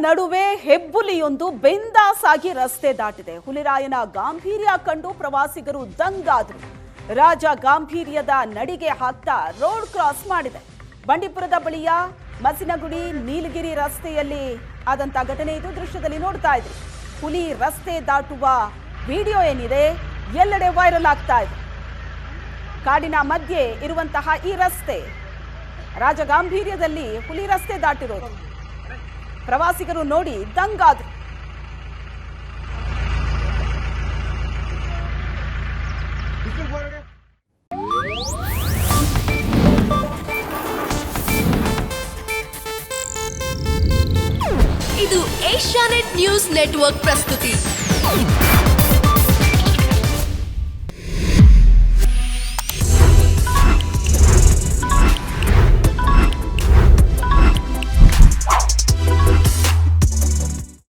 ನಡುವೆ ಹೆಬ್ಬುಲಿಯೊಂದು ಬೆಂದಾಸಾಗಿ ರಸ್ತೆ ದಾಟಿದೆ. ಹುಲಿರಾಯನ ಗಾಂಭೀರ್ಯ ಕಂಡು ಪ್ರವಾಸಿಗರು ದಂಗಾದ್ರು. ರಾಜ ಗಾಂಭೀರ್ಯದ ನಡಿಗೆ ಹಾಕ್ತಾ ರೋಡ್ ಕ್ರಾಸ್ ಮಾಡಿದೆ. ಬಂಡೀಪುರದ ಬಳಿಯ ಮಸಿನಗುಡಿ ನೀಲಗಿರಿ ರಸ್ತೆಯಲ್ಲಿ ಆದಂತ ಘಟನೆ ಇದು. ದೃಶ್ಯದಲ್ಲಿ ನೋಡ್ತಾ ಇದ್ರಿ. ಹುಲಿ ರಸ್ತೆ ದಾಟುವ ವಿಡಿಯೋ ಏನಿದೆ ಎಲ್ಲೆಡೆ ವೈರಲ್ ಆಗ್ತಾ ಇದೆ. ಕಾಡಿನ ಮಧ್ಯೆ ಇರುವಂತಹ ಈ ರಸ್ತೆ ರಾಜ ಗಾಂಭೀರ್ಯದಲ್ಲಿ ಹುಲಿ ರಸ್ತೆ ದಾಟಿರೋದು. ಪ್ರವಾಸಿಗರು ನೋಡಿ ದಂಗಾದ್ರು. ಇದು ಏಷ್ಯಾನೆಟ್ ನ್ಯೂಸ್ ನೆಟ್ವರ್ಕ್ ಪ್ರಸ್ತುತಿ.